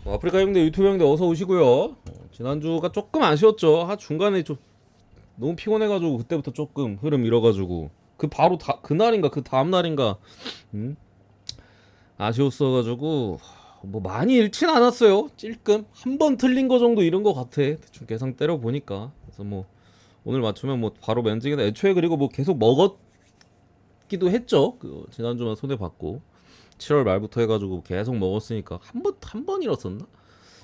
아프리카 형들 유튜브 형들 어서 오시고요. 지난주가 조금 아쉬웠죠. 중간에 좀 너무 피곤해가지고 그때부터 조금 흐름 잃어가지고 그 바로 그날인가 그 다음 날인가 음? 아쉬웠어가지고 뭐 많이 잃진 않았어요. 찔끔 한 번 틀린 거 정도 잃은 거 같아. 대충 계산 때려 보니까. 그래서 뭐 오늘 맞추면 뭐 바로 면직이다. 애초에 그리고 뭐 계속 먹었기도 했죠. 그 지난주만 손해 봤고 7월 말부터 해가지고 계속 먹었으니까 한 번 잃었었나?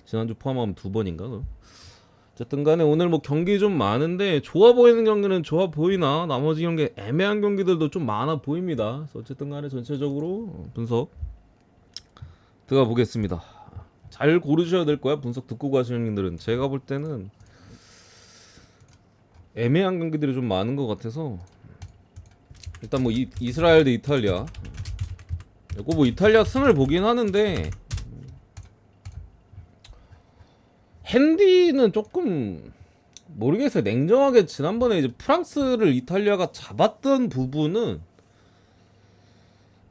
지난주 포함하면 두 번인가? 그럼? 어쨌든 간에 오늘 뭐 경기 좀 많은데 좋아 보이는 경기는 좋아 보이나 나머지 경기 애매한 경기들도 좀 많아 보입니다. 그래서 어쨌든 간에 전체적으로 분석 들어가 보겠습니다. 잘 고르셔야 될 거야. 분석 듣고 가시는 분들은 제가 볼 때는 애매한 경기들이 좀 많은 것 같아서 일단 뭐 이스라엘 대 이탈리아 이거 뭐 이탈리아 승을 보긴 하는데 핸디는 조금 모르겠어요. 냉정하게 지난번에 이제 프랑스를 이탈리아가 잡았던 부분은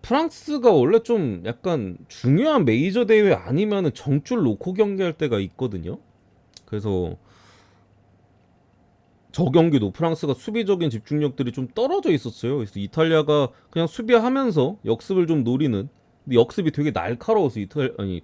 프랑스가 원래 좀 약간 중요한 메이저 대회 아니면은 정줄 놓고 경기할 때가 있거든요. 그래서 저 경기도 프랑스가 수비적인 집중력들이 좀 떨어져 있었어요. 그래서 이탈리아가 그냥 수비하면서 역습을 좀 노리는. 근데 역습이 되게 날카로워서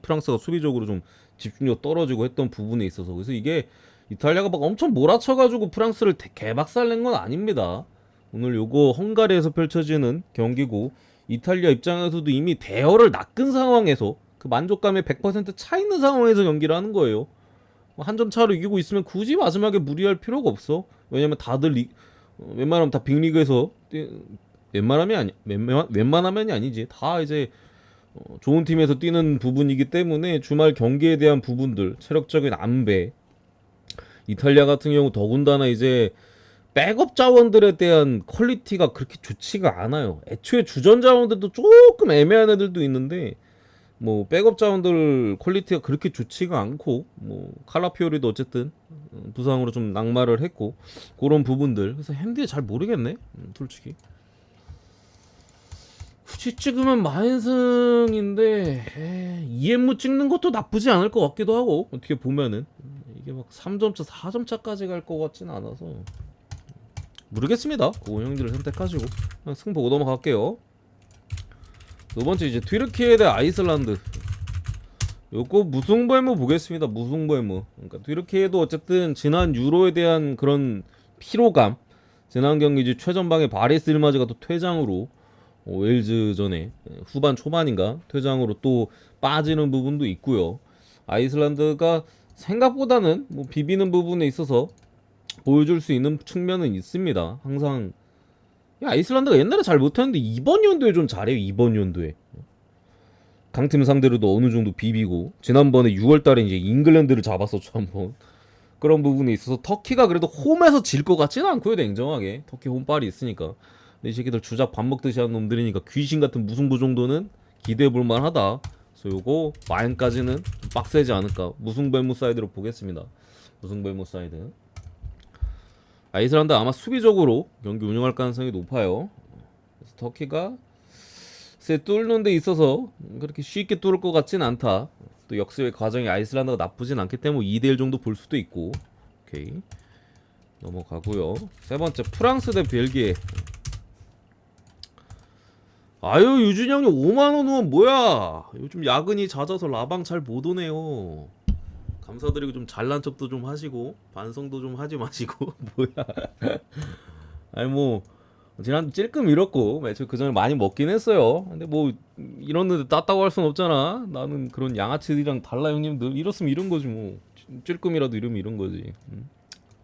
프랑스가 수비적으로 좀 집중력 떨어지고 했던 부분에 있어서 그래서 이게 이탈리아가 막 엄청 몰아쳐가지고 프랑스를 개박살 낸 건 아닙니다. 오늘 요거 헝가리에서 펼쳐지는 경기고 이탈리아 입장에서도 이미 대열을 낚은 상황에서 그 만족감에 100% 차 있는 상황에서 경기를 하는 거예요. 한 점 차로 이기고 있으면 굳이 마지막에 무리할 필요가 없어. 왜냐면 다들 웬만하면 다 빅리그에서 웬만하면이 아니지. 다 이제 좋은 팀에서 뛰는 부분이기 때문에 주말 경기에 대한 부분들, 체력적인 안배, 이탈리아 같은 경우 더군다나 이제 백업 자원들에 대한 퀄리티가 그렇게 좋지가 않아요. 애초에 주전 자원들도 조금 애매한 애들도 있는데 뭐 백업 자원들 퀄리티가 그렇게 좋지가 않고 뭐 칼라피오리도 어쨌든 부상으로 좀 낙마를 했고 그런 부분들 그래서 핸디에 잘 모르겠네 솔직히 굳이 찍으면 마인승인데 EM무 찍는 것도 나쁘지 않을 것 같기도 하고 어떻게 보면은 이게 막 3점차 4점차까지 갈 것 같진 않아서 모르겠습니다. 그 형들을 선택하시고 그냥 승 보고 넘어갈게요. 두 번째 이제 튀르키예 대 아이슬란드. 요거 무승부에무 보겠습니다. 무승부에무. 그러니까 튀르키예도 어쨌든 지난 유로에 대한 그런 피로감. 지난 경기 이제 최전방에 바리스 일마즈가 또 퇴장으로 웨일즈전에 후반 초반인가 퇴장으로 또 빠지는 부분도 있고요. 아이슬란드가 생각보다는 뭐 비비는 부분에 있어서 보여줄 수 있는 측면은 있습니다. 항상 아이슬란드가 옛날에 잘 못했는데 이번 연도에 좀 잘해요. 이번 연도에 강팀 상대로도 어느 정도 비비고 지난번에 6월달에 이제 잉글랜드를 잡았었죠 한번. 그런 부분이 있어서 터키가 그래도 홈에서 질 것 같지는 않고요. 냉정하게 터키 홈빨이 있으니까. 근데 이 새끼들 주작 밥 먹듯이 하는 놈들이니까 귀신 같은 무승부 정도는 기대해 볼 만하다. 그래서 요거 마인까지는 좀 빡세지 않을까. 무승부무 사이드로 보겠습니다. 무승부무 사이드. 아이슬란드 아마 수비적으로 경기 운영할 가능성이 높아요. 그래서 터키가 세 뚫는 데 있어서 그렇게 쉽게 뚫을 것 같진 않다. 또 역습의 과정이 아이슬란드가 나쁘진 않기 때문에 2대1 정도 볼 수도 있고. 오케이. 넘어가고요. 세 번째 프랑스 대 벨기에. 아유 유준이 형님 5만원 후원 뭐야. 요즘 야근이 잦아서 라방 잘 못 오네요. 감사드리고 좀 잘난 척도 좀 하시고 반성도 좀 하지 마시고 뭐야. 아니 뭐 지난 찔끔 잃었고 매출 그 전에 많이 먹긴 했어요. 근데 뭐 이렇는데 땄다고 할 순 없잖아. 나는 그런 양아치들이랑 달라 형님들. 이렇으면 이런 거지 뭐. 찔끔이라도 이러면 이런 거지.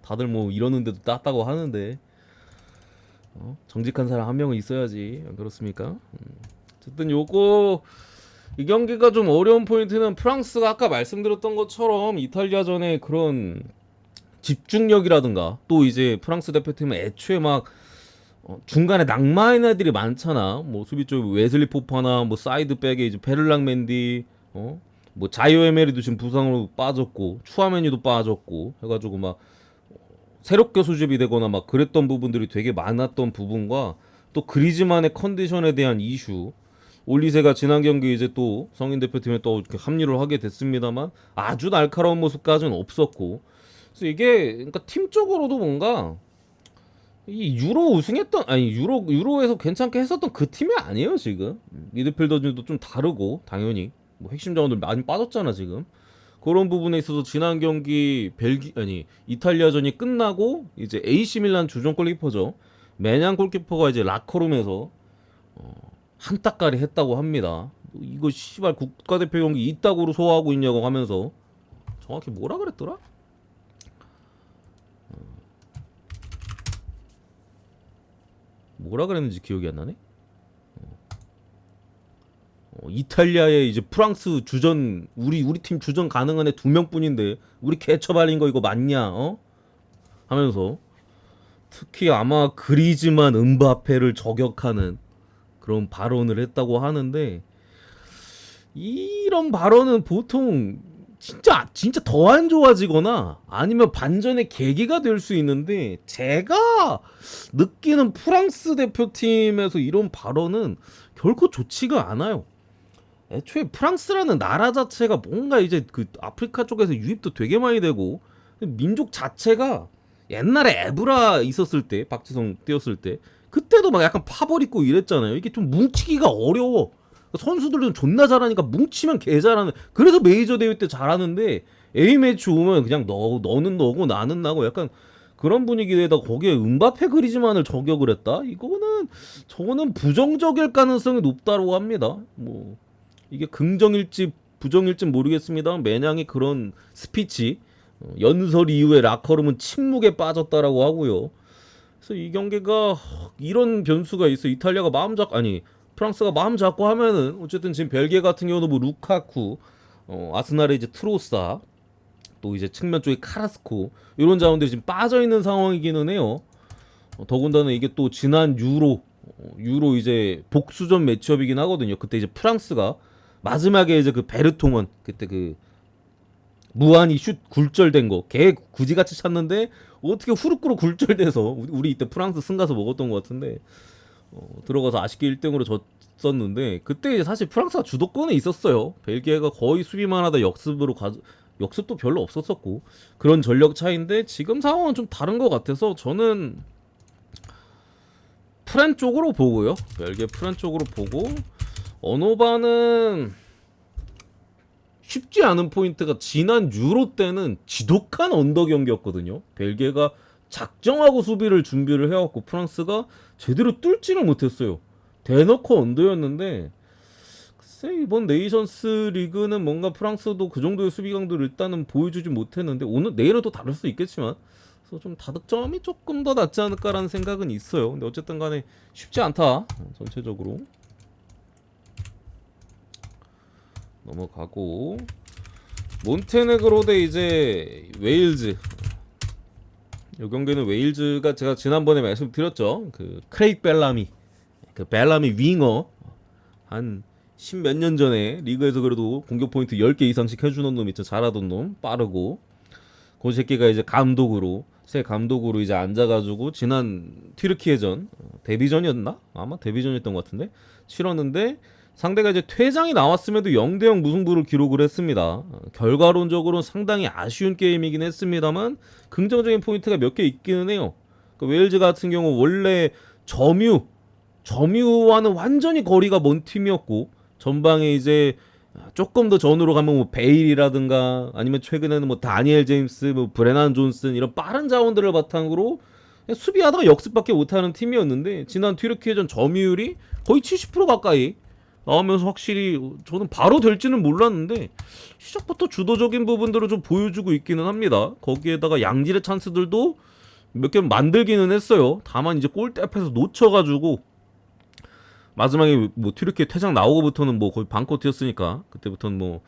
다들 뭐 이러는데도 땄다고 하는데 정직한 사람 한 명은 있어야지. 안 그렇습니까? 어쨌든 요거 이 경기가 좀 어려운 포인트는 프랑스가 아까 말씀드렸던 것처럼 이탈리아전에 그런 집중력이라든가 또 이제 프랑스 대표팀은 애초에 막 중간에 낙마한 애들이 많잖아. 뭐 수비 쪽 웨슬리 포파나 뭐 사이드백에 이제 베를랑 맨디 뭐 자이오 에메리도 지금 부상으로 빠졌고 추아메니도 빠졌고 해가지고 막 새롭게 수집이 되거나 막 그랬던 부분들이 되게 많았던 부분과 또 그리즈만의 컨디션에 대한 이슈 올리세가 지난 경기 이제 또 성인 대표팀에 또 이렇게 합류를 하게 됐습니다만 아주 날카로운 모습까지는 없었고, 그래서 이게 그러니까 팀적으로도 뭔가 이 유로 우승했던 아니 유로에서 괜찮게 했었던 그 팀이 아니에요 지금. 미드필더들도 좀 다르고 당연히 뭐 핵심 자원들 많이 빠졌잖아 지금. 그런 부분에 있어서 지난 경기 이탈리아전이 끝나고 이제 AC 밀란 주전 골키퍼죠. 매냥 골키퍼가 이제 라커룸에서 한따까리 했다고 합니다. 이거 씨발 국가대표 경기 이따구로 소화하고 있냐고 하면서 정확히 뭐라 그랬더라? 뭐라 그랬는지 기억이 안 나네. 이탈리아에 이제 프랑스 주전 우리 팀 주전 가능한 애 2명뿐인데 우리 개처발린 거 이거 맞냐? 하면서 특히 아마 그리즈만 음바페를 저격하는 그런 발언을 했다고 하는데, 이런 발언은 보통 진짜 더 안 좋아지거나 아니면 반전의 계기가 될 수 있는데, 제가 느끼는 프랑스 대표팀에서 이런 발언은 결코 좋지가 않아요. 애초에 프랑스라는 나라 자체가 뭔가 이제 그 아프리카 쪽에서 유입도 되게 많이 되고, 민족 자체가 옛날에 에브라 있었을 때, 박지성 뛰었을 때 그때도 막 약간 파벌 있고 이랬잖아요. 이게 좀 뭉치기가 어려워. 선수들은 존나 잘하니까 뭉치면 개 잘하는. 그래서 메이저 대회 때 잘하는데 A매치 오면 그냥 너는 너고 나는 나고 약간 그런 분위기에다 거기에 음바페 그리즈만을 저격을 했다? 저거는 부정적일 가능성이 높다고 합니다. 뭐 이게 긍정일지 부정일지 모르겠습니다. 매냥이 그런 스피치, 연설 이후에 라커룸은 침묵에 빠졌다라고 하고요. 그래서 이 경기가 이런 변수가 있어. 이탈리아가 프랑스가 마음 잡고 하면은 어쨌든 지금 벨기에 같은 경우도 뭐 루카쿠, 아스날의 이제 트로사, 또 이제 측면 쪽에 카라스코 이런 자원들이 지금 빠져 있는 상황이기는 해요. 더군다나 이게 또 지난 유로 이제 복수전 매치업이긴 하거든요. 그때 이제 프랑스가 마지막에 이제 그 베르통은 그때 그 무한히 슛 굴절된 거 걔 굳이같이 찼는데 어떻게 후루꾸로 굴절돼서 우리 이때 프랑스 승가서 먹었던 것 같은데, 들어가서 아쉽게 1등으로 졌었는데, 그때 이제 사실 프랑스가 주도권에 있었어요. 벨기에가 거의 수비만 하다 역습도 별로 없었었고 그런 전력 차이인데, 지금 상황은 좀 다른 것 같아서 저는 프렌 쪽으로 보고요. 벨기에 프렌 쪽으로 보고, 언어바는 쉽지 않은 포인트가 지난 유로 때는 지독한 언더 경기였거든요. 벨기에가 작정하고 수비를 준비를 해왔고 프랑스가 제대로 뚫지를 못했어요. 대놓고 언더였는데, 글쎄 이번 네이션스 리그는 뭔가 프랑스도 그 정도의 수비 강도를 일단은 보여주지 못했는데, 내일은 또 다를 수 있겠지만 그래서 좀 다득점이 조금 더 낫지 않을까라는 생각은 있어요. 근데 어쨌든 간에 쉽지 않다 전체적으로. 넘어가고, 몬테네그로 대 이제 웨일즈. 이 경기는 웨일즈가 제가 지난번에 말씀드렸죠. 그 크레이크 벨라미, 그 벨라미 윙어, 한 10몇 년 전에 리그에서 그래도 공격 포인트 10개 이상씩 해주는 놈 있죠. 잘하던 놈, 빠르고. 그 새끼가 이제 새 감독으로 이제 앉아가지고 지난 튀르키예전 데뷔전이었나? 아마 데뷔전이었던 것 같은데 치렀는데, 상대가 이제 퇴장이 나왔음에도 0대0 무승부를 기록을 했습니다. 결과론적으로는 상당히 아쉬운 게임이긴 했습니다만 긍정적인 포인트가 몇 개 있기는 해요. 그 웨일즈 같은 경우 원래 점유와는 완전히 거리가 먼 팀이었고, 전방에 이제 조금 더 전으로 가면 뭐 베일이라든가 아니면 최근에는 뭐 다니엘 제임스, 뭐 브레난 존슨 이런 빠른 자원들을 바탕으로 수비하다가 역습밖에 못하는 팀이었는데, 지난 튀르키예전 점유율이 거의 70% 가까이 나오면서 확실히 저는 바로 될지는 몰랐는데 시작부터 주도적인 부분들을 좀 보여주고 있기는 합니다. 거기에다가 양질의 찬스들도 몇 개 만들기는 했어요. 다만 이제 골대 앞에서 놓쳐가지고 마지막에 뭐 튀르키예 퇴장 나오고부터는 뭐 거의 반코트였으니까 그때부터는 뭐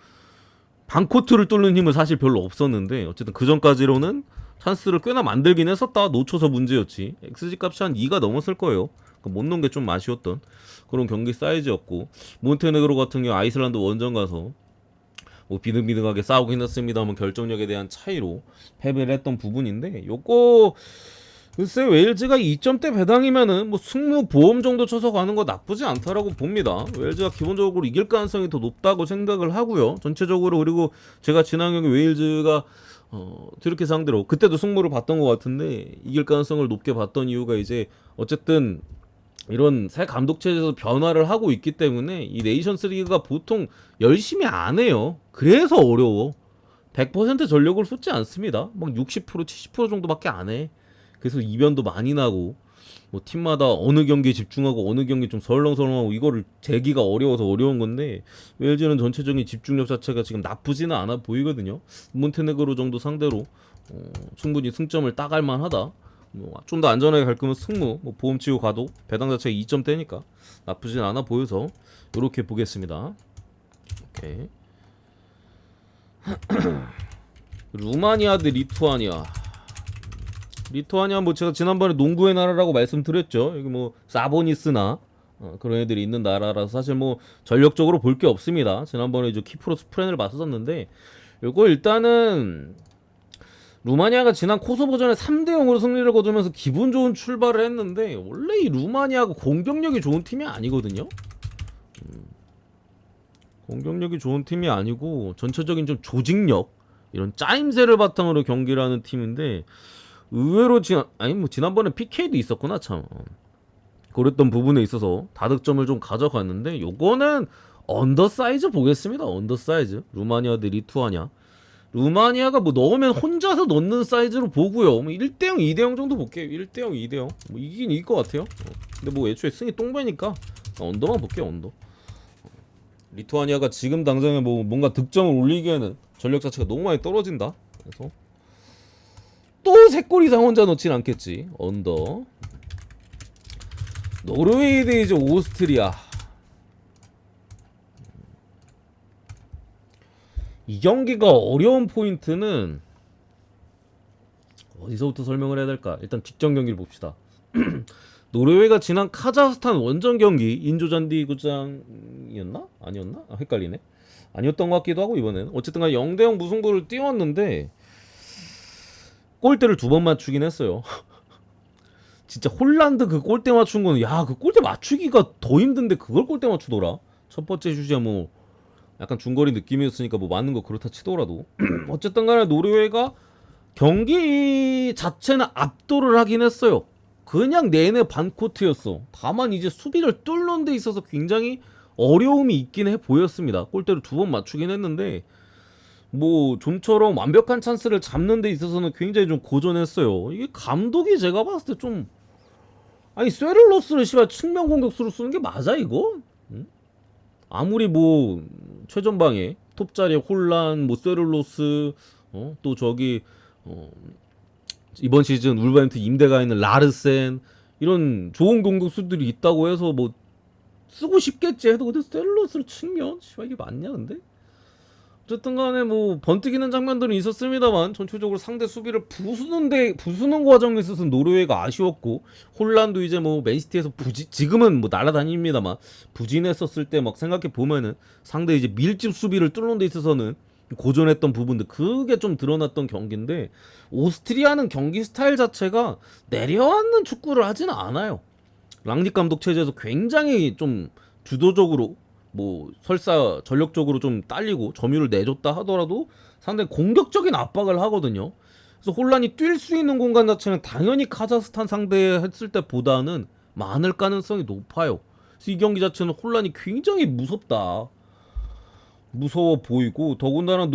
반코트를 뚫는 힘은 사실 별로 없었는데, 어쨌든 그 전까지로는 찬스를 꽤나 만들긴 했었다. 놓쳐서 문제였지. XG 값이 한 2가 넘었을 거예요. 못 넣은 게 좀 아쉬웠던 그런 경기 사이즈였고, 몬테네그로 같은 경우 아이슬란드 원정 가서 뭐 비등비등하게 싸우긴 했습니다만 결정력에 대한 차이로 패배를 했던 부분인데, 요거 글쎄 웨일즈가 2점대 배당이면은 뭐 승무 보험 정도 쳐서 가는 거 나쁘지 않다라고 봅니다. 웨일즈가 기본적으로 이길 가능성이 더 높다고 생각을 하고요. 전체적으로. 그리고 제가 지난 경기 웨일즈가 튀르키 상대로 그때도 승무를 봤던 것 같은데 이길 가능성을 높게 봤던 이유가 이제 어쨌든 이런 새 감독 체제에서 변화를 하고 있기 때문에 이 네이션스 리그가 보통 열심히 안 해요. 그래서 어려워. 100% 전력을 쏟지 않습니다. 막 60% 70% 정도밖에 안 해. 그래서 이변도 많이 나고 뭐 팀마다 어느 경기에 집중하고 어느 경기 좀 설렁설렁하고 이거를 재기가 어려워서 어려운 건데 웨일즈는 전체적인 집중력 자체가 지금 나쁘지는 않아 보이거든요. 몬테네그로 정도 상대로 충분히 승점을 따갈 만하다. 뭐 좀 더 안전하게 갈 거면 승무, 뭐 보험 치고 가도 배당 자체가 2점대니까 나쁘진 않아 보여서 이렇게 보겠습니다. 오케이. 루마니아 대 리투아니아. 리투아니아 뭐 제가 지난번에 농구의 나라라고 말씀드렸죠. 여기 뭐 사보니스나 그런 애들이 있는 나라라서 사실 뭐 전력적으로 볼 게 없습니다. 지난번에 이제 키프로스 프렌을 봤었는데 요거 일단은 루마니아가 지난 코소보전에 3대 0으로 승리를 거두면서 기분 좋은 출발을 했는데 원래 이 루마니아가 공격력이 좋은 팀이 아니거든요. 공격력이 좋은 팀이 아니고 전체적인 좀 조직력 이런 짜임새를 바탕으로 경기를 하는 팀인데 의외로 지난번에 PK도 있었구나 참. 그랬던 부분에 있어서 다득점을 좀 가져갔는데 요거는 언더사이즈 보겠습니다. 언더사이즈 루마니아 대 리투아니아. 루마니아가 뭐 넣으면 혼자서 넣는 사이즈로 보고요. 뭐 1대0 2대0 정도 볼게요. 1대0 2대0 뭐 이긴 이길 것 같아요. 근데 뭐 애초에 승이 똥배니까 언더만 볼게요. 언더. 리투아니아가 지금 당장에 뭐 뭔가 득점을 올리기에는 전력 자체가 너무 많이 떨어진다. 그래서 또 3골 이상 혼자 넣진 않겠지. 언더. 노르웨이 대 이제 오스트리아. 이 경기가 어려운 포인트는 어디서부터 설명을 해야 될까? 일단 직전 경기를 봅시다. 노르웨이가 지난 카자흐스탄 원정 경기 인조잔디구장이었나? 아니었나? 헷갈리네. 아니었던 것 같기도 하고 이번에는 어쨌든 간 0대0 무승부를 띄웠는데 골대를 2번 맞추긴 했어요. 진짜 홀란드 그 골대 맞춘 거는 야, 그 골대 맞추기가 더 힘든데 그걸 골대 맞추더라. 첫 번째 슛이야 뭐 약간 중거리 느낌이었으니까 뭐 맞는 거 그렇다 치더라도 어쨌든 간에 노르웨이가 경기 자체는 압도를 하긴 했어요. 그냥 내내 반코트였어. 다만 이제 수비를 뚫는 데 있어서 굉장히 어려움이 있긴 해 보였습니다. 골대를 2번 맞추긴 했는데 뭐 좀처럼 완벽한 찬스를 잡는 데 있어서는 굉장히 좀 고전했어요. 이게 감독이 제가 봤을 때 좀 아니 쇠를로스를 씨발 측면 공격수로 쓰는 게 맞아 이거? 응? 아무리 뭐 최전방에 톱자리에 혼란, 뭐 쇠를로스, 또 저기 이번 시즌 울버햄튼 임대가 있는 라르센 이런 좋은 공격수들이 있다고 해서 뭐 쓰고 싶겠지 해도 근데 셀러스를 측면? 씨발 이게 맞냐 근데? 어쨌든 간에 뭐 번뜩이는 장면들은 있었습니다만 전체적으로 상대 수비를 부수는 과정에 있어서 노르웨이가 아쉬웠고 홀란도 이제 뭐 맨시티에서 지금은 뭐 날아다닙니다만 부진했었을 때 막 생각해 보면은 상대 이제 밀집 수비를 뚫는 데 있어서는 고전했던 부분들 그게 좀 드러났던 경기인데 오스트리아는 경기 스타일 자체가 내려앉는 축구를 하지는 않아요. 랑닉 감독 체제에서 굉장히 좀 주도적으로 뭐 설사 전력적으로 좀 딸리고 점유를 내줬다 하더라도 상당히 공격적인 압박을 하거든요. 그래서 혼란이 뛸 수 있는 공간 자체는 당연히 카자흐스탄 상대했을 때보다는 많을 가능성이 높아요. 그래서 이 경기 자체는 혼란이 굉장히 무섭다. 무서워 보이고 더군다나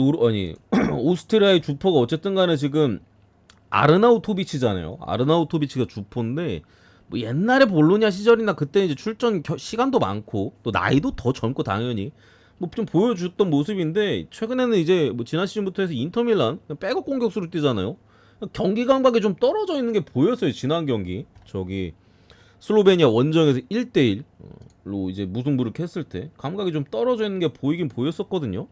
오스트리아의 주포가 어쨌든 간에 지금 아르나우토비치잖아요. 아르나우토비치가 주포인데 뭐 옛날에 볼로냐 시절이나 그때 이제 출전 시간도 많고 또 나이도 더 젊고 당연히 뭐 좀 보여줬던 모습인데 최근에는 이제 뭐 지난 시즌부터 해서 인터밀란 백업 공격수로 뛰잖아요. 경기 감각이 좀 떨어져 있는 게 보였어요. 지난 경기 저기 슬로베니아 원정에서 1대1로 이제 무승부를 했을 때 감각이 좀 떨어져 있는 게 보이긴 보였었거든요.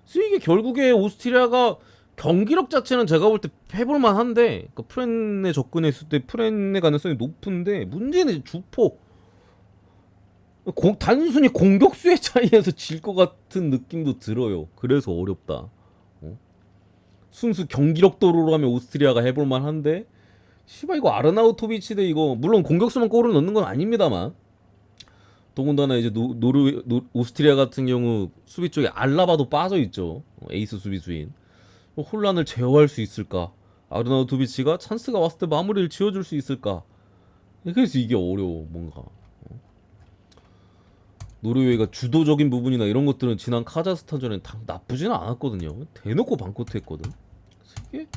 그래서 이게 결국에 오스트리아가 경기력 자체는 제가 볼 때 해볼만 한데 그러니까 프렌에 접근했을 때 프렌의 가능성이 높은데 문제는 주포 단순히 공격수의 차이에서 질 것 같은 느낌도 들어요. 그래서 어렵다. 순수 경기력 도로로 하면 오스트리아가 해볼만 한데 씨발 이거 아르나우토비치 대 이거 물론 공격수만 골을 넣는 건 아닙니다만 더군다나 이제 오스트리아 같은 경우 수비 쪽에 알라바도 빠져 있죠. 에이스 수비수인. 혼란을 제어할 수 있을까? 아르나우토비치가 찬스가 왔을 때 마무리를 지어줄 수 있을까? 그래서 이게 어려워 뭔가. 노르웨이가 주도적인 부분이나 이런 것들은 지난 카자흐스탄전엔 나쁘지는 않았거든요. 대놓고 방코트했거든. 이게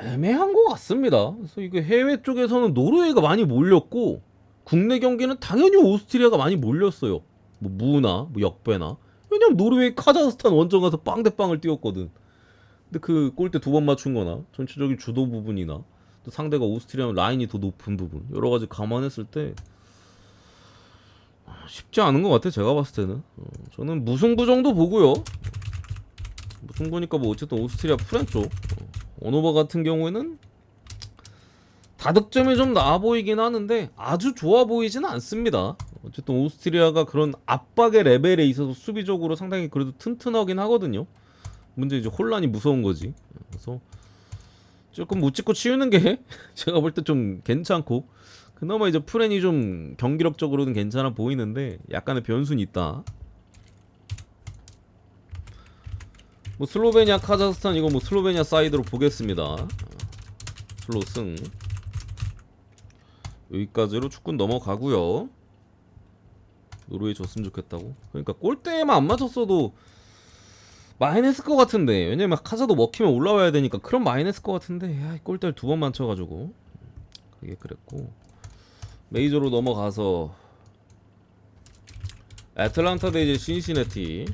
애매한 것 같습니다. 그래서 이게 해외 쪽에서는 노르웨이가 많이 몰렸고 국내 경기는 당연히 오스트리아가 많이 몰렸어요. 뭐 무나 뭐 역배나. 왜냐면 노르웨이 카자흐스탄 원정 가서 빵 대 빵을 뛰었거든. 근데 그 골대 2번 맞춘 거나 전체적인 주도 부분이나 또 상대가 오스트리아는 라인이 더 높은 부분 여러 가지 감안했을 때 쉽지 않은 것 같아. 제가 봤을 때는 저는 무승부 정도 보고요. 무승부니까 뭐 어쨌든 오스트리아 프렌 쪽 언어버 같은 경우에는 다득점이 좀 나아 보이긴 하는데 아주 좋아 보이지는 않습니다. 어쨌든 오스트리아가 그런 압박의 레벨에 있어서 수비적으로 상당히 그래도 튼튼하긴 하거든요. 문제 이제 혼란이 무서운 거지. 그래서 조금 못 찍고 치우는 게 제가 볼 때 좀 괜찮고 그나마 이제 프렌이 좀 경기력적으로는 괜찮아 보이는데 약간의 변수는 있다. 뭐 슬로베니아 카자흐스탄 이거 뭐 슬로베니아 사이드로 보겠습니다. 슬로 승. 여기까지로 축구는 넘어가고요. 노르웨이 졌으면 좋겠다고. 그러니까 골대에만 안 맞췄어도 마이너스 것 같은데 왜냐면 카자도 먹히면 올라와야 되니까 그런 마이너스 것 같은데 야, 골대를 2번 맞춰가지고 그게 그랬고 메이저로 넘어가서 애틀란타 대 이제 신시내티.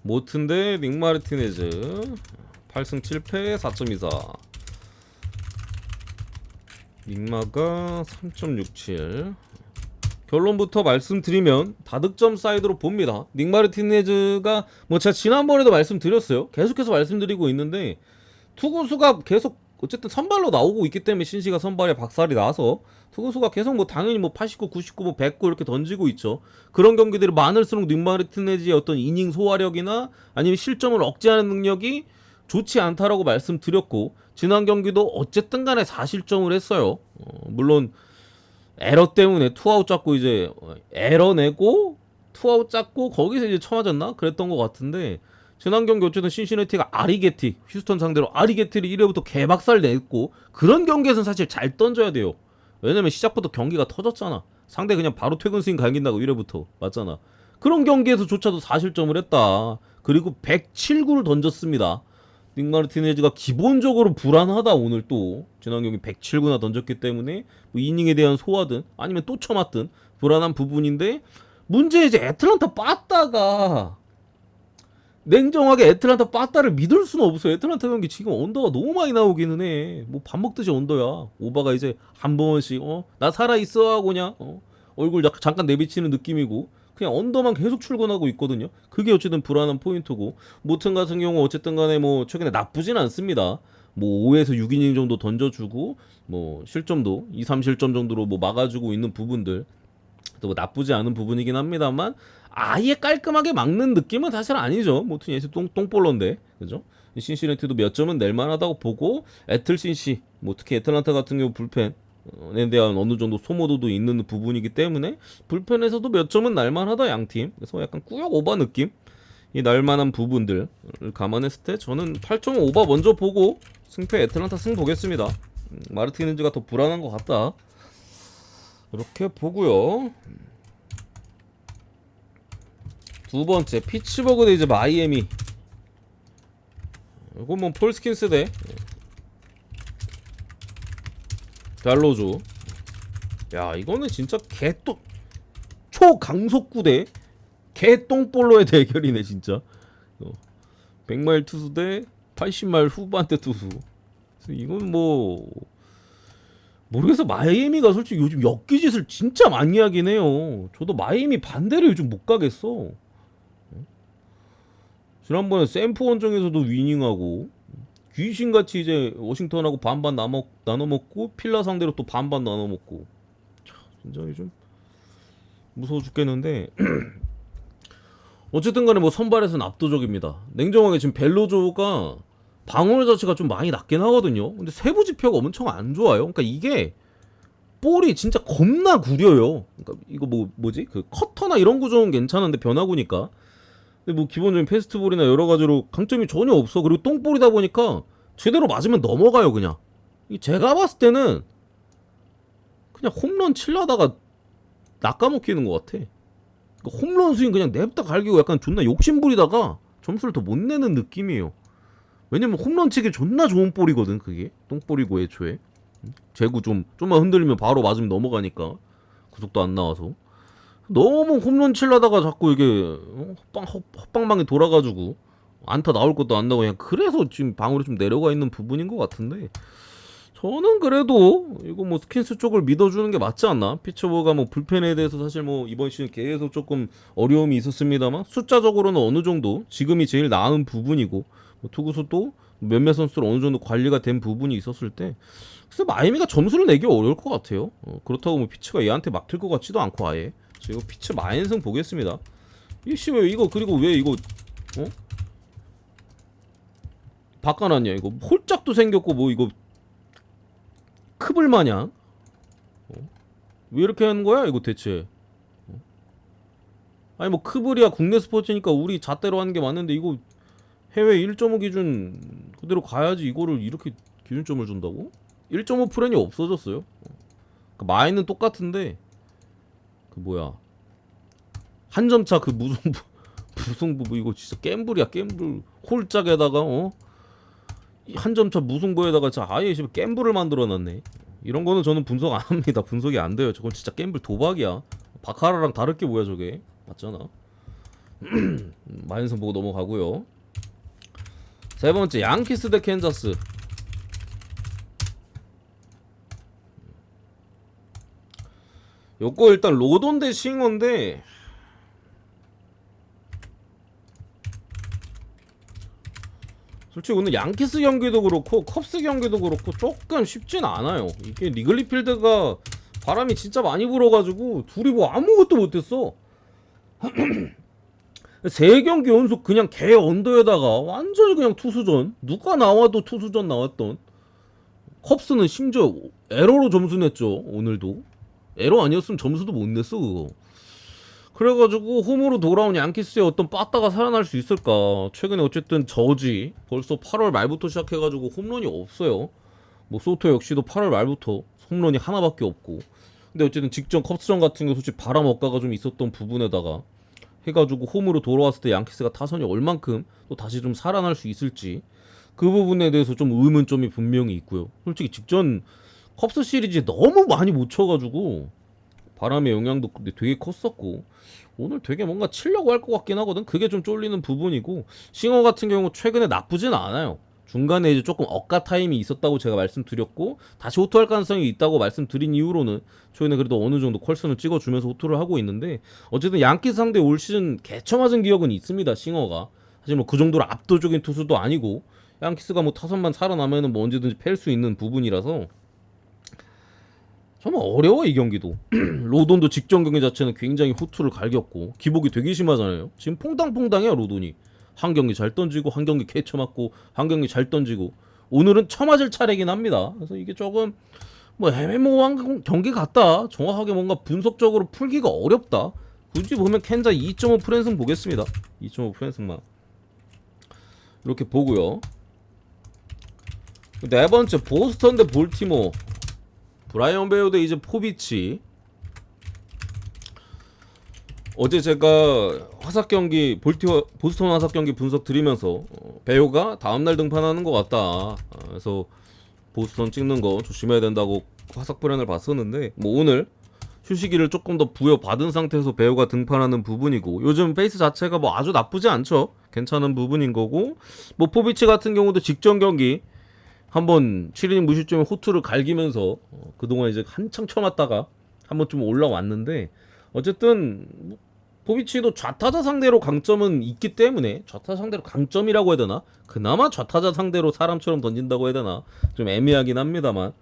모튼 대 닉 마르티네즈 8승 7패 4.24. 닉마가 3.67. 결론부터 말씀드리면 다득점 사이드로 봅니다. 닉 마르티네즈가 뭐 제가 지난번에도 말씀드렸어요. 계속해서 말씀드리고 있는데 투구수가 계속 어쨌든 선발로 나오고 있기 때문에 신시가 선발에 박살이 나서 투구수가 계속 뭐 당연히 뭐 89, 99, 뭐 109 이렇게 던지고 있죠. 그런 경기들이 많을수록 닉 마르티네즈의 어떤 이닝 소화력이나 아니면 실점을 억제하는 능력이 좋지 않다라고 말씀드렸고 지난 경기도 어쨌든 간에 4실점을 했어요. 물론 에러 때문에 투아웃 잡고 이제 에러 내고 투아웃 잡고 거기서 이제 쳐맞았나? 그랬던 것 같은데 지난 경기 어쨌든 신시내티가 아리게티 휴스턴 상대로 아리게티를 1회부터 개박살 냈고 그런 경기에서는 사실 잘 던져야 돼요. 왜냐면 시작부터 경기가 터졌잖아. 상대 그냥 바로 퇴근 스윙 갈긴다고 1회부터 맞잖아. 그런 경기에서조차도 4실점을 했다. 그리고 107구를 던졌습니다. 닉 마르티네즈가 기본적으로 불안하다. 오늘 또 지난 경기 107구나 던졌기 때문에 뭐 이닝에 대한 소화든 아니면 또 쳐맞든 불안한 부분인데 문제 이제 애틀란타 빠따가 냉정하게 애틀란타 빠따를 믿을 수는 없어요. 애틀란타 경기 지금 언더가 너무 많이 나오기는 해. 뭐 밥 먹듯이 언더야. 오바가 이제 한 번씩 나 살아있어 하고 그냥 얼굴 잠깐 내비치는 느낌이고 그냥 언더만 계속 출근하고 있거든요. 그게 어쨌든 불안한 포인트고 모튼 같은 경우 어쨌든 간에 뭐 최근에 나쁘진 않습니다. 뭐 5에서 6이닝 정도 던져주고 뭐 실점도 2, 3실점 정도로 뭐 막아주고 있는 부분들 또 뭐 나쁘지 않은 부분이긴 합니다만 아예 깔끔하게 막는 느낌은 사실 아니죠. 모튼 예시 똥볼러인데 그죠? 신시내티도 몇 점은 낼만하다고 보고 애틀 신시 뭐 특히 애틀란타 같은 경우 불펜 에 대한 어느 정도 소모도도 있는 부분이기 때문에 불펜에서도 몇 점은 날만하다 양팀. 그래서 약간 꾸역 오바 느낌 이 날만한 부분들을 감안했을 때 저는 8.5바 먼저 보고 승패 애틀란타 승 보겠습니다. 마르티네즈가 더 불안한 것 같다 이렇게 보고요. 두 번째 피츠버그 대 이제 마이애미. 이건 뭐 폴스킨스 대 달로조. 야 이거는 진짜 개똥 초강속구 대 개똥볼로의 대결이네 진짜. 100마일 투수 대 80마일 후반대 투수. 이건 뭐 모르겠어. 마이애미가 솔직히 요즘 엽기짓을 진짜 많이 하긴 해요. 저도 마이애미 반대로 요즘 못 가겠어. 지난번에 샘프 원정에서도 위닝하고 귀신같이 이제 워싱턴하고 반반 나눠먹고 필라 상대로 또 반반 나눠먹고 진짜 요즘 무서워 죽겠는데 어쨌든 간에 뭐 선발에서는 압도적입니다. 냉정하게 지금 벨로조가 방어율 자체가 좀 많이 낮긴 하거든요. 근데 세부 지표가 엄청 안 좋아요. 그러니까 이게 볼이 진짜 겁나 구려요. 그러니까 이거 뭐지? 그 커터나 이런 구조는 괜찮은데 변화구니까. 근데 뭐 기본적인 패스트볼이나 여러 가지로 강점이 전혀 없어. 그리고 똥볼이다 보니까 제대로 맞으면 넘어가요, 그냥. 제가 봤을 때는 그냥 홈런 칠려다가 낚아먹히는 것 같아. 그러니까 홈런 스윙 그냥 냅다 갈기고 약간 존나 욕심부리다가 점수를 더 못 내는 느낌이에요. 왜냐면 홈런 치기 존나 좋은 볼이거든, 그게. 똥볼이고 애초에. 제구 좀만 흔들리면 바로 맞으면 넘어가니까. 구속도 안 나와서. 너무 홈런 칠려다가 자꾸 이게 헛방망이 돌아가지고 안타 나올 것도 안 나고 그냥 그래서 지금 방울이 좀 내려가 있는 부분인 것 같은데, 저는 그래도 이거 뭐 스킨스 쪽을 믿어주는 게 맞지 않나? 피처버가 뭐 불펜에 대해서 사실 뭐 이번 시즌 계속 조금 어려움이 있었습니다만 숫자적으로는 어느 정도 지금이 제일 나은 부분이고, 뭐 투구수도 몇몇 선수들 어느 정도 관리가 된 부분이 있었을 때, 글쎄 마이애미가 점수를 내기 어려울 것 같아요. 그렇다고 뭐 피츠가 얘한테 막힐 것 같지도 않고 아예. 이거 피츠 마인승 보겠습니다. 이씨 왜 이거, 그리고 왜 이거 바꿔놨냐? 이거 홀짝도 생겼고 뭐 이거 크블 마냥 왜 이렇게 하는 거야 이거 대체? 아니 뭐 크블이야 국내 스포츠니까 우리 잣대로 하는 게 맞는데 이거 해외 1.5 기준 그대로 가야지 이거를 이렇게 기준점을 준다고? 1.5 프렌이 없어졌어요. 그 마인은 똑같은데 그 뭐야 한 점차 그 무승부 이거 진짜 겜블이야 겜블. 홀짝에다가 한 점차 무승부에다가 진짜 아예 겜블을 만들어놨네. 이런 거는 저는 분석 안 합니다. 분석이 안 돼요. 저건 진짜 겜블 도박이야. 바카라랑 다를 게 뭐야 저게. 맞잖아. 마인승 보고 넘어가고요. 세 번째 양키스 대 캔자스. 요거 일단 로돈 대 싱어인데 솔직히 오늘 양키스 경기도 그렇고 컵스 경기도 그렇고 조금 쉽진 않아요. 이게 리글리 필드가 바람이 진짜 많이 불어가지고 둘이 뭐 아무것도 못했어. 세 경기 연속 그냥 개 언더에다가 완전히 그냥 투수전, 누가 나와도 투수전 나왔던. 컵스는 심지어 에러로 점수 냈죠. 오늘도 에러 아니었으면 점수도 못 냈어 그거. 그래가지고 홈으로 돌아온 양키스의 어떤 빠따가 살아날 수 있을까. 최근에 어쨌든 저지 벌써 8월 말부터 시작해가지고 홈런이 없어요. 뭐 소토 역시도 8월 말부터 홈런이 하나밖에 없고. 근데 어쨌든 직전 컵스전 같은 게 솔직히 바람 억가가 좀 있었던 부분에다가 해가지고 홈으로 돌아왔을 때 양키스가 타선이 얼만큼 또 다시 좀 살아날 수 있을지, 그 부분에 대해서 좀 의문점이 분명히 있고요. 솔직히 직전 컵스 시리즈 너무 많이 못 쳐가지고 바람의 영향도 되게 컸었고, 오늘 되게 뭔가 치려고 할 것 같긴 하거든. 그게 좀 쫄리는 부분이고, 싱어 같은 경우 최근에 나쁘진 않아요. 중간에 이제 조금 억가 타임이 있었다고 제가 말씀드렸고, 다시 호투할 가능성이 있다고 말씀드린 이후로는 저희는 그래도 어느 정도 컬슨을 찍어주면서 호투를 하고 있는데, 어쨌든 양키스 상대 올 시즌 개처맞은 기억은 있습니다. 싱어가 사실 뭐 그 정도로 압도적인 투수도 아니고, 양키스가 뭐 타선만 살아나면은 뭐 언제든지 팰 수 있는 부분이라서 정말 어려워 이 경기도. 로돈도 직전 경기 자체는 굉장히 호투를 갈겼고 기복이 되게 심하잖아요. 지금 퐁당퐁당해요 로돈이. 한 경기 잘 던지고 한 경기 개쳐 맞고 한 경기 잘 던지고, 오늘은 쳐맞을 차례긴 합니다. 그래서 이게 조금 뭐 애매모호한 경기 같다. 정확하게 뭔가 분석적으로 풀기가 어렵다. 굳이 보면 캔자 2.5 프랜승 보겠습니다. 2.5 프랜승만 이렇게 보고요. 네 번째 보스턴 대 볼티모어. 브라이언 베어 대 이제 포비치. 어제 제가 화삭 경기 보스턴 화삭 경기 분석 드리면서 베어가 다음날 등판하는 것 같다. 그래서 보스턴 찍는 거 조심해야 된다고 화삭 플랜을 봤었는데, 뭐 오늘 휴식기를 조금 더 부여받은 상태에서 베어가 등판하는 부분이고, 요즘 페이스 자체가 뭐 아주 나쁘지 않죠. 괜찮은 부분인 거고, 뭐 포비치 같은 경우도 직전 경기 한번 7이닝 무실점에 호투를 갈기면서 그동안 이제 한창 쳐놨다가 한번 좀 올라왔는데, 어쨌든 포비치도 좌타자 상대로 강점은 있기 때문에, 좌타자 상대로 강점이라고 해야 되나? 그나마 좌타자 상대로 사람처럼 던진다고 해야 되나? 좀 애매하긴 합니다만,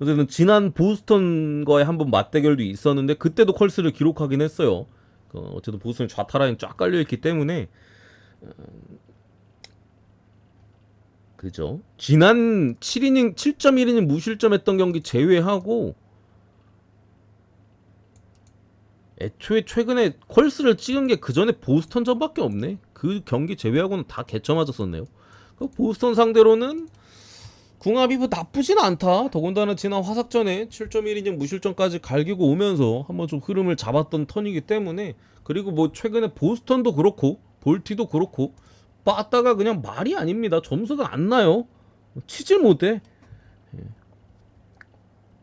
어쨌든 지난 보스턴과의 한번 맞대결도 있었는데 그때도 컬스를 기록하긴 했어요. 어쨌든 보스턴 좌타 라인 쫙 깔려 있기 때문에 그죠? 지난 7이닝 7.1이닝 무실점했던 경기 제외하고 애초에 최근에 콜스를 찍은 게 그 전에 보스턴전밖에 없네. 그 경기 제외하고는 다 개쳐 맞았었네요. 보스턴 상대로는 궁합이 뭐 나쁘진 않다. 더군다나 지난 화삭전에 7.1이닝 무실점까지 갈기고 오면서 한번 좀 흐름을 잡았던 턴이기 때문에, 그리고 뭐 최근에 보스턴도 그렇고 볼티도 그렇고 빠따가 그냥 말이 아닙니다. 점수가 안 나요. 치질 못해.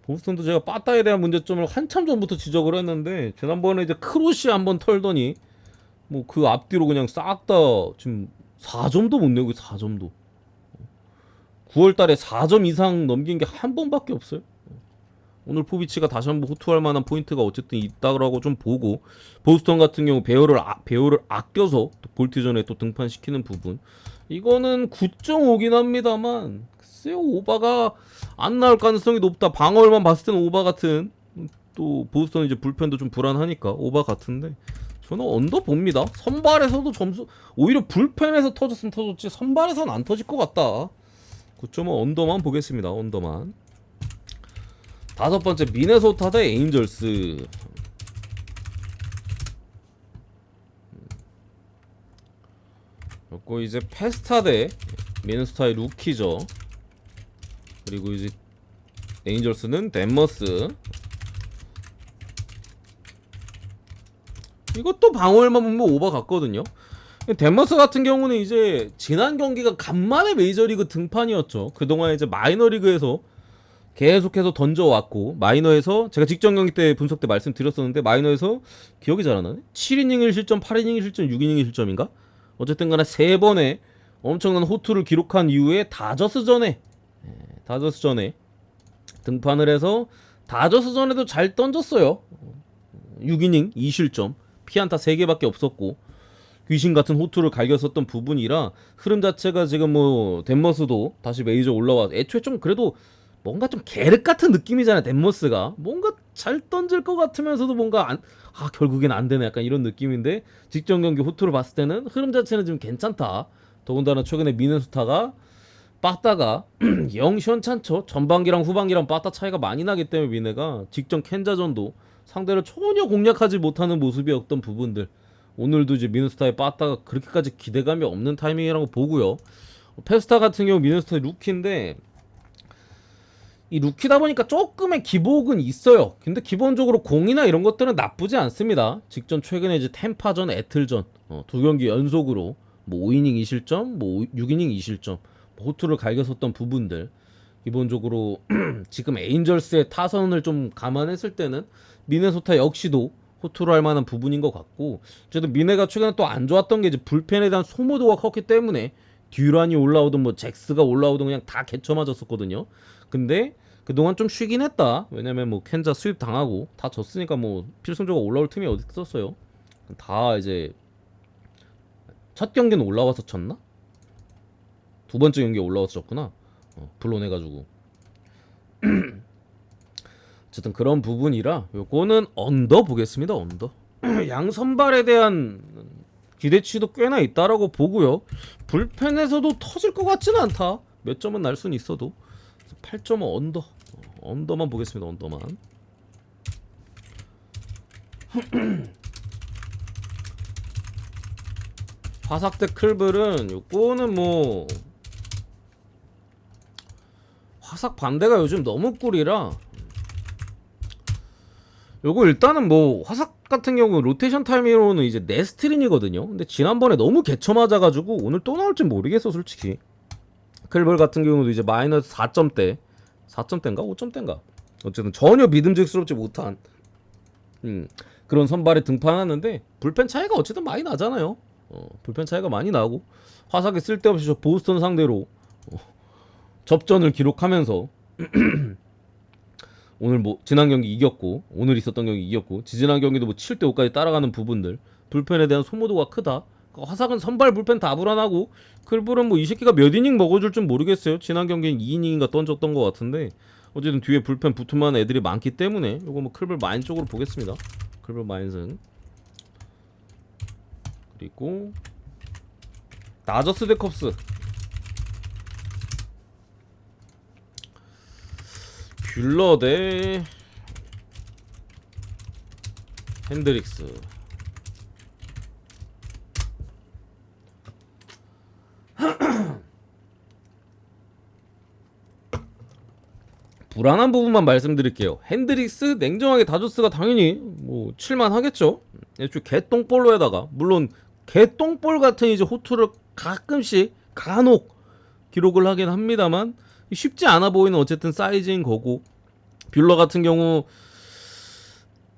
보스턴도 제가 빠따에 대한 문제점을 한참 전부터 지적을 했는데, 지난번에 이제 크로시 한번 털더니 뭐 그 앞뒤로 그냥 싹 다 지금 4점도 못 내고 4점도 9월달에 4점 이상 넘긴 게 한 번밖에 없어요. 오늘 포비치가 다시 한번 호투할 만한 포인트가 어쨌든 있다라고 좀 보고, 보스턴 같은 경우 배어를 아껴서 또 볼티전에 또 등판시키는 부분, 이거는 9.5긴 합니다만 글쎄요, 오바가 안 나올 가능성이 높다. 방어율만 봤을 때는 오바 같은, 또 보스턴 이제 불펜도 좀 불안하니까 오바 같은데, 저는 언더 봅니다. 선발에서도 점수 오히려 불펜에서 터졌으면 터졌지 선발에서는 안 터질 것 같다. 9.5 언더만 보겠습니다. 언더만. 다섯 번째 미네소타 대 에인절스. 그리고 이제 페스타 대 미네소타의 루키죠. 그리고 이제 에인절스는 덴머스. 이것도 방어율만 보면 오버 같거든요. 덴머스 같은 경우는 이제 지난 경기가 간만에 메이저리그 등판이었죠. 그동안 이제 마이너리그에서 계속해서 던져왔고, 마이너에서 제가 직전 경기 때 분석 때 말씀드렸었는데, 마이너에서 기억이 잘 안 나네. 7이닝 1실점, 8이닝 1실점, 6이닝 1실점인가? 어쨌든 간에 3번의 엄청난 호투를 기록한 이후에 다저스전에 등판을 해서 다저스전에도 잘 던졌어요. 6이닝 2실점, 피안타 3개밖에 없었고 귀신 같은 호투를 갈겼었던 부분이라, 흐름 자체가 지금 뭐 덴머스도 다시 메이저 올라와, 애초에 좀 그래도 뭔가 좀 계륵 같은 느낌이잖아요. 덴머스가 뭔가 잘 던질 것 같으면서도 뭔가 결국엔 안 되네, 약간 이런 느낌인데, 직전 경기 호투를 봤을 때는 흐름 자체는 좀 괜찮다. 더군다나 최근에 미네소타가 빠따가 영 시원찮죠. 전반기랑 후반기랑 빠따 차이가 많이 나기 때문에 미네가 직전 캔자전도 상대를 전혀 공략하지 못하는 모습이었던 부분들, 오늘도 이제 미네소타의 빠따가 그렇게까지 기대감이 없는 타이밍이라고 보고요. 페스타 같은 경우 미네소타의 루키인데, 이 루키다 보니까 조금의 기복은 있어요. 근데 기본적으로 공이나 이런 것들은 나쁘지 않습니다. 직전 최근에 이제 템파전, 애틀전 두 경기 연속으로 뭐 5이닝 2실점, 뭐 6이닝 2실점 호투를 갈겼었던 부분들, 기본적으로 지금 에인절스의 타선을 좀 감안했을 때는 미네소타 역시도 호투를 할 만한 부분인 것 같고, 어쨌든 미네가 최근에 또 안 좋았던 게 이제 불펜에 대한 소모도가 컸기 때문에 듀란이 올라오든 뭐 잭스가 올라오든 그냥 다 개쳐 맞았었거든요. 근데 그동안 좀 쉬긴 했다. 왜냐면 뭐 캔자 수입 당하고 다 졌으니까 뭐 필승조가 올라올 틈이 어디 있었어요. 다 이제 첫 경기는 올라와서 쳤나? 두 번째 경기에 올라와서 졌구나. 불론해가지고. 어쨌든 그런 부분이라 요거는 언더 보겠습니다. 언더. 양 선발에 대한 기대치도 꽤나 있다라고 보고요. 불펜에서도 터질 것 같지는 않다. 몇 점은 날 수는 있어도 8.5 언더. 언더만 보겠습니다. 언더만. 화삭 대 클블은 요거는 뭐 화삭 반대가 요즘 너무 꿀이라, 요거 일단은 뭐 화삭 같은 경우 로테이션 타이밍으로는 이제 네스트린이거든요. 근데 지난번에 너무 개쳐 맞아가지고 오늘 또 나올지 모르겠어 솔직히. 클벌 같은 경우도 이제 마이너스 4점대 4점대인가 5점대인가 어쨌든 전혀 믿음직스럽지 못한 그런 선발에 등판하는데, 불펜 차이가 어쨌든 많이 나잖아요. 불펜 차이가 많이 나고, 화삭이 쓸데없이 저 보스턴 상대로 접전을 기록하면서 오늘 뭐 지난 경기 이겼고 오늘 있었던 경기 이겼고 지지난 경기도 뭐 7대5까지 따라가는 부분들, 불펜에 대한 소모도가 크다. 화삭은 선발 불펜 다 불안하고, 클불은 뭐 이 새끼가 몇 이닝 먹어줄 줄 모르겠어요. 지난 경기는 2이닝인가 던졌던 것 같은데, 어쨌든 뒤에 불펜 붙을 만한 애들이 많기 때문에 요거 뭐 클불 마인 쪽으로 보겠습니다. 클불 마인승. 그리고 다저스 대 컵스. 뷰러 대 핸드릭스. 불안한 부분만 말씀드릴게요. 핸드릭스 냉정하게 다저스가 당연히 뭐 칠만 하겠죠. 애초에 개똥볼로에다가 물론 개똥볼 같은 이제 호투를 가끔씩 간혹 기록을 하긴 합니다만 쉽지 않아 보이는 어쨌든 사이즈인 거고, 뷰러 같은 경우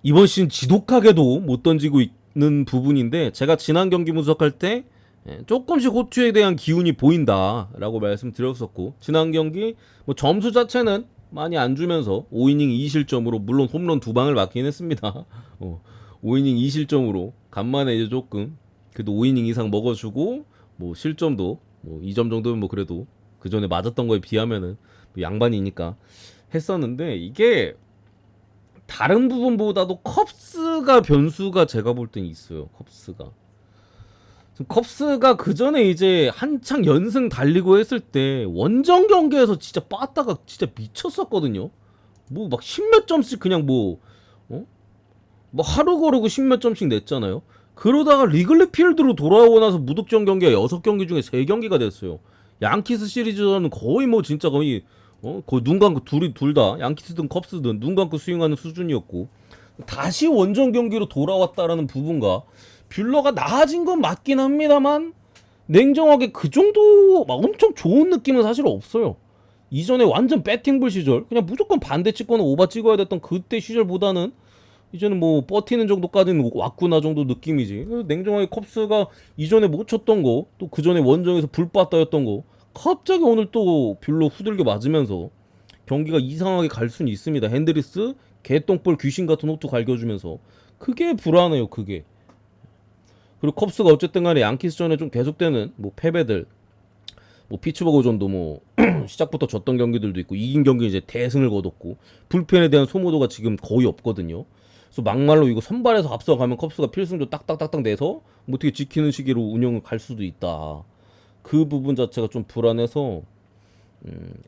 이번 시즌 지독하게도 못 던지고 있는 부분인데, 제가 지난 경기 분석할 때 조금씩 호투에 대한 기운이 보인다라고 말씀드렸었고, 지난 경기 뭐 점수 자체는 많이 안 주면서 5이닝 2실점으로 물론 홈런 2방을 맞긴 했습니다. 5이닝 2실점으로 간만에 이제 조금 그래도 5이닝 이상 먹어주고, 뭐 실점도 뭐 2점 정도면 뭐 그래도 그 전에 맞았던 거에 비하면은 뭐 양반이니까 했었는데, 이게 다른 부분보다도 컵스가 변수가 제가 볼 땐 있어요. 컵스가 그 전에 이제 한창 연승 달리고 했을 때 원정 경기에서 진짜 빠따가 진짜 미쳤었거든요. 뭐 막 십몇 점씩 그냥 뭐 하루 거르고 십몇 점씩 냈잖아요. 그러다가 리글리 필드로 돌아오고 나서 무득점 경기가 6경기 중에 3경기가 됐어요. 양키스 시리즈는 거의 뭐 진짜 거의 거의 눈 감고 둘 다 양키스든 컵스든 눈 감고 스윙하는 수준이었고, 다시 원정 경기로 돌아왔다라는 부분과 뷰러가 나아진 건 맞긴 합니다만 냉정하게 그 정도 막 엄청 좋은 느낌은 사실 없어요. 이전에 완전 배팅불 시절 그냥 무조건 반대 찍거나 오바 찍어야 됐던 그때 시절보다는 이제는 뭐 버티는 정도까지는 왔구나 정도 느낌이지. 냉정하게 컵스가 이전에 못 쳤던 거, 또 그 전에 원정에서 불빠따였던 거 갑자기 오늘 또 뷰러 후들겨 맞으면서 경기가 이상하게 갈 수는 있습니다. 핸드리스 개똥볼 귀신 같은 호투 갈겨주면서 그게 불안해요. 그게. 그리고 컵스가 어쨌든 간에 양키스전에 좀 계속되는 뭐 패배들, 뭐 피츠버그전도 뭐 시작부터 졌던 경기들도 있고, 이긴 경기 이제 대승을 거뒀고, 불펜에 대한 소모도가 지금 거의 없거든요. 그래서 막말로 이거 선발에서 앞서가면 컵스가 필승조 딱딱딱딱 내서 뭐 어떻게 지키는 시기로 운영을 갈 수도 있다. 그 부분 자체가 좀 불안해서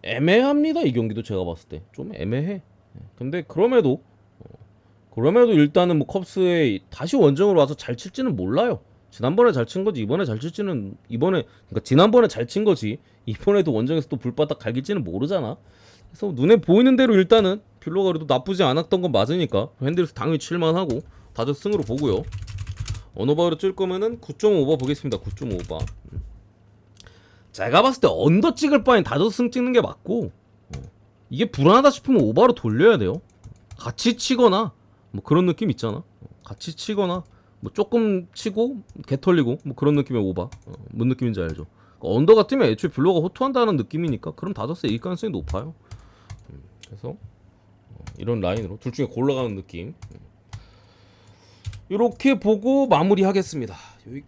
애매합니다. 이 경기도 제가 봤을 때 좀 애매해. 근데 그럼에도 일단은 뭐 컵스에 다시 원정으로 와서 잘 칠지는 몰라요. 지난번에 잘 친 거지 이번에 잘 칠지는, 그러니까 지난번에 잘 친 거지 이번에도 원정에서 또 불바닥 갈길지는 모르잖아. 그래서 눈에 보이는 대로 일단은 뷰러가 그래도 나쁘지 않았던 건 맞으니까 핸들에서 당연히 칠만하고 다저 승으로 보고요. 언어바로 찔 거면은 9.5바 보겠습니다. 9.5바. 제가 봤을 때 언더 찍을 바엔 다저 승 찍는 게 맞고, 이게 불안하다 싶으면 오바로 돌려야 돼요. 같이 치거나 뭐 그런 느낌 있잖아. 같이 치거나 뭐 조금 치고 개 털리고 뭐 그런 느낌의 오바. 뭔 느낌인지 알죠? 그러니까 언더가 뛰면 애초에 뷰러가 호투한다는 느낌이니까 그럼 다저스 이길 가능성이 높아요. 그래서 이런 라인으로 둘 중에 골라가는 느낌. 이렇게 보고 마무리하겠습니다. 여기까지.